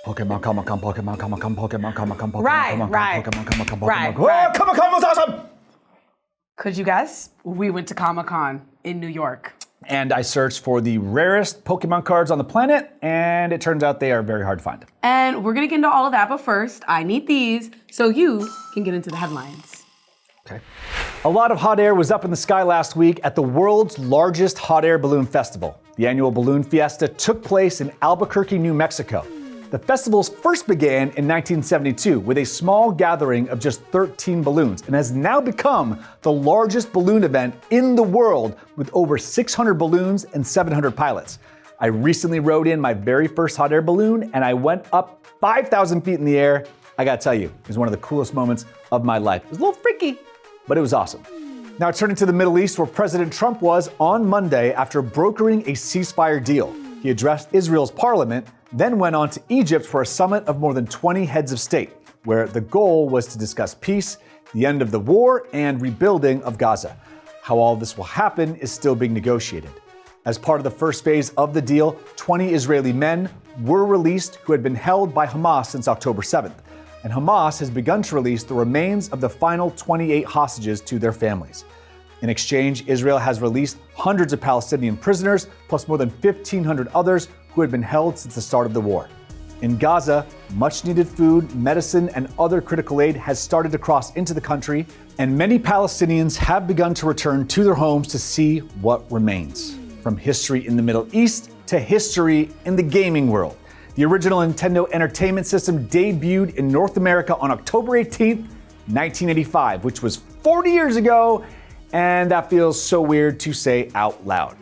Pokemon, Comic-Con, Pokemon, Comic-Con, Pokemon, Comic-Con, Pokemon, Right, Comic-Con, right. Pokemon, Comic-Con, Pokemon, Right, Whoa, right. Comic-Con was awesome! Could you guess? We went to Comic-Con in New York. And I searched for the rarest Pokemon cards on the planet, and it turns out they are very hard to find. And we're gonna get into all of that, but first, I need these so you can get into the headlines. Okay. A lot of hot air was up in the sky last week at the world's largest hot air balloon festival. The annual Balloon Fiesta took place in Albuquerque, New Mexico. The festivals first began in 1972 with a small gathering of just 13 balloons and has now become the largest balloon event in the world with over 600 balloons and 700 pilots. I recently rode in my very first hot air balloon and I went up 5,000 feet in the air. I gotta tell you, it was one of the coolest moments of my life. It was a little freaky, but it was awesome. Now turning to the Middle East, where President Trump was on Monday after brokering a ceasefire deal. He addressed Israel's parliament, then went on to Egypt for a summit of more than 20 heads of state, where the goal was to discuss peace, the end of the war, and rebuilding of Gaza. How all this will happen is still being negotiated. As part of the first phase of the deal, 20 Israeli men were released who had been held by Hamas since October 7th. And Hamas has begun to release the remains of the final 28 hostages to their families. In exchange, Israel has released hundreds of Palestinian prisoners, plus more than 1,500 others who had been held since the start of the war. In Gaza, much needed food, medicine, and other critical aid has started to cross into the country, and many Palestinians have begun to return to their homes to see what remains. From history in the Middle East to history in the gaming world. The original Nintendo Entertainment System debuted in North America on October 18th, 1985, which was 40 years ago, and that feels so weird to say out loud.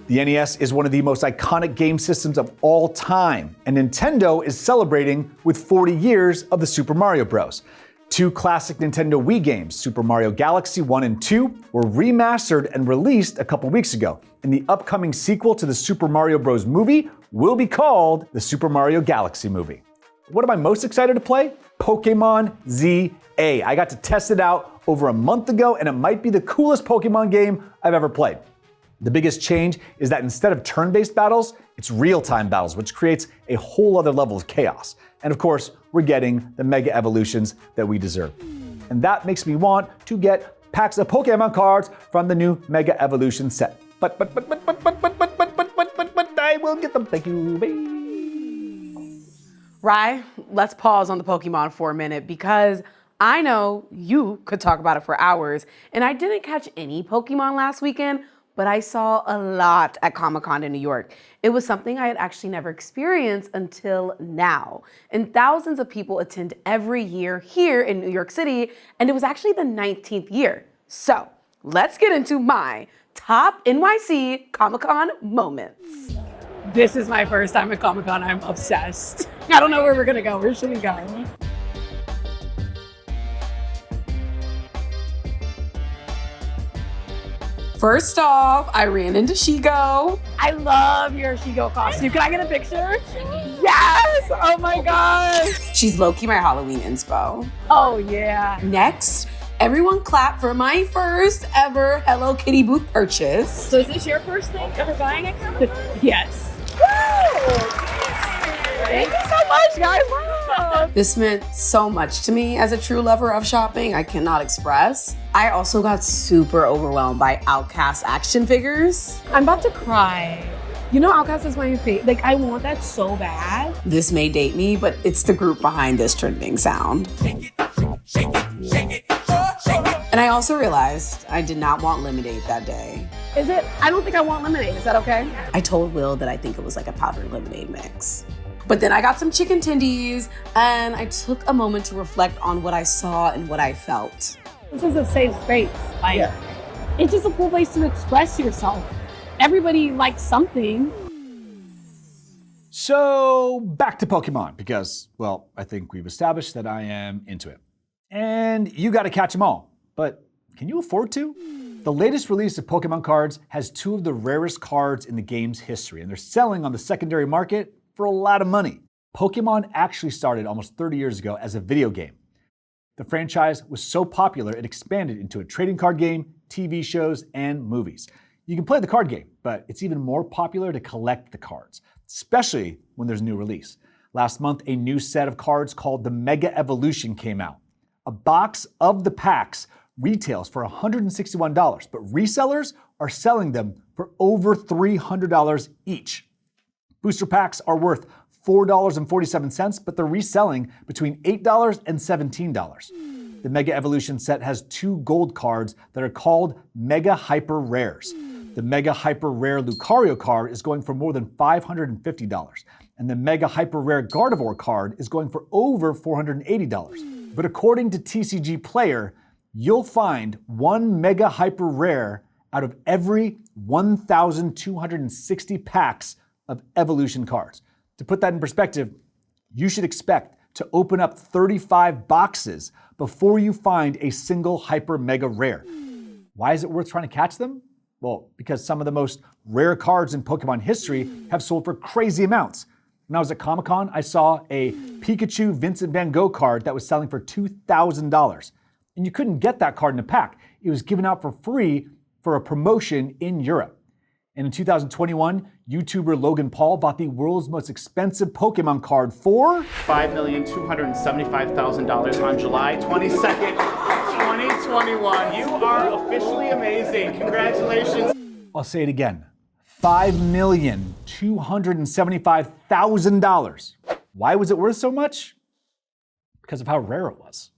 The NES is one of the most iconic game systems of all time, and Nintendo is celebrating with 40 years of the Super Mario Bros. Two classic Nintendo Wii games, Super Mario Galaxy 1 and 2, were remastered and released a couple weeks ago, and the upcoming sequel to the Super Mario Bros. Movie will be called the Super Mario Galaxy Movie. What am I most excited to play? Pokémon ZA. I got to test it out over a month ago, and it might be the coolest Pokémon game I've ever played. The biggest change is that instead of turn-based battles, it's real-time battles, which creates a whole other level of chaos. And of course, we're getting the Mega Evolutions that we deserve. And that makes me want to get packs of Pokémon cards from the new Mega Evolution set. But I will get them. Thank you, babe. Rye, let's pause on the Pokemon for a minute because I know you could talk about it for hours, and I didn't catch any Pokemon last weekend, but I saw a lot at Comic-Con in New York. It was something I had actually never experienced until now. And thousands of people attend every year here in New York City, and it was actually the 19th year. So let's get into my top NYC Comic-Con moments. This is my first time at Comic-Con. I'm obsessed. I don't know where we're gonna go. Where should we go? First off, I ran into Shigo. I love your Shigo costume. Can I get a picture? Yes! Oh my gosh! She's low-key my Halloween inspo. Oh yeah. Next, everyone clap for my first ever Hello Kitty booth purchase. So is this your first thing ever buying at Comic-Con? Yes. Thank you so much, guys. Wow. This meant so much to me as a true lover of shopping, I cannot express. I also got super overwhelmed by Outcast action figures. I'm about to cry. You know, Outcast is my favorite. Like, I want that so bad. This may date me, but it's the group behind this trending sound. And I also realized I did not want lemonade that day. Is it? I don't think I want lemonade. Is that okay? I told Will that I think it was like a powdered lemonade mix. But then I got some chicken tendies, and I took a moment to reflect on what I saw and what I felt. This is a safe space. Like, it's just a cool place to express yourself. Everybody likes something. So back to Pokemon, because, well, I think we've established that I am into it. And you gotta catch them all, but can you afford to? The latest release of Pokemon cards has two of the rarest cards in the game's history, and they're selling on the secondary market for a lot of money. Pokemon actually started almost 30 years ago as a video game. The franchise was so popular it expanded into a trading card game, TV shows, and movies. You can play the card game, but it's even more popular to collect the cards, especially when there's a new release. Last month, a new set of cards called the Mega Evolution came out. A box of the packs retails for $161, but resellers are selling them for over $300 each. Booster packs are worth $4.47, but they're reselling between $8 and $17. The Mega Evolution set has 2 gold cards that are called Mega Hyper Rares. The Mega Hyper Rare Lucario card is going for more than $550, and the Mega Hyper Rare Gardevoir card is going for over $480. But according to TCG Player, you'll find 1 Mega Hyper Rare out of every 1,260 packs of Evolution cards. To put that in perspective, you should expect to open up 35 boxes before you find a single Hyper Mega Rare. Why is it worth trying to catch them? Well, because some of the most rare cards in Pokemon history have sold for crazy amounts. When I was at Comic-Con, I saw a Pikachu Vincent Van Gogh card that was selling for $2,000. And you couldn't get that card in a pack. It was given out for free for a promotion in Europe. And in 2021, YouTuber Logan Paul bought the world's most expensive Pokemon card for $5,275,000 on July 22nd, 2021. You are officially amazing. Congratulations. I'll say it again, $5,275,000. Why was it worth so much? Because of how rare it was.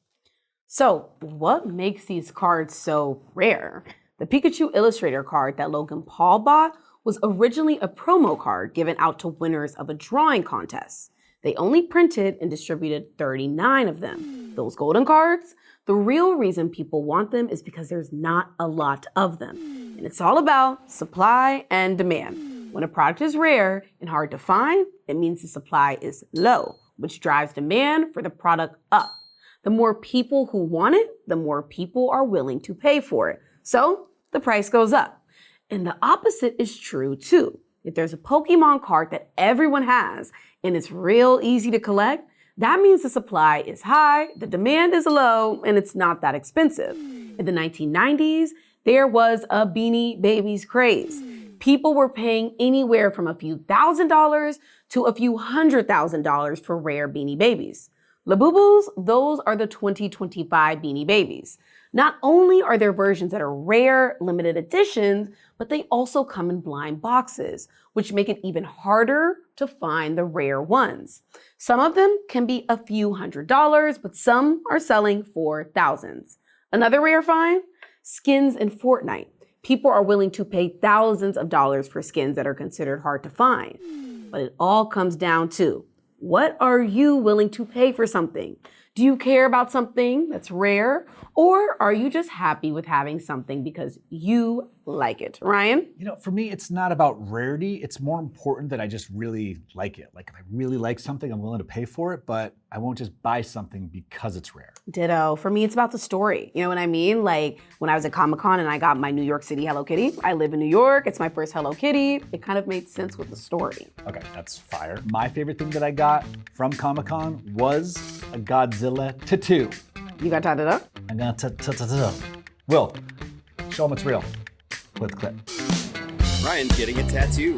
So, what makes these cards so rare? The Pikachu Illustrator card that Logan Paul bought was originally a promo card given out to winners of a drawing contest. They only printed and distributed 39 of them. Those golden cards, the real reason people want them is because there's not a lot of them. And it's all about supply and demand. When a product is rare and hard to find, it means the supply is low, which drives demand for the product up. The more people who want it, the more people are willing to pay for it. So the price goes up. And the opposite is true too. If there's a Pokemon card that everyone has and it's real easy to collect, that means the supply is high, the demand is low, and it's not that expensive. In the 1990s, there was a Beanie Babies craze. People were paying anywhere from a few $1,000s to a few $100,000 for rare Beanie Babies. Labubus, those are the 2025 Beanie Babies. Not only are there versions that are rare, limited editions, but they also come in blind boxes, which make it even harder to find the rare ones. Some of them can be a few $100s, but some are selling for thousands. Another rare find? Skins in Fortnite. People are willing to pay thousands of dollars for skins that are considered hard to find. But it all comes down to, what are you willing to pay for something? Do you care about something that's rare? Or are you just happy with having something because you like it? Ryan? You know, for me, it's not about rarity. It's more important that I just really like it. Like if I really like something, I'm willing to pay for it, but I won't just buy something because it's rare. Ditto. For me, it's about the story. You know what I mean? Like when I was at Comic-Con and I got my New York City Hello Kitty. I live in New York. It's my first Hello Kitty. It kind of made sense with the story. Okay, that's fire. My favorite thing that I got from Comic-Con was a Godzilla tattoo. You got tatted up? I got tattoo. Will, show them it's real. Play the clip. Ryan's getting a tattoo.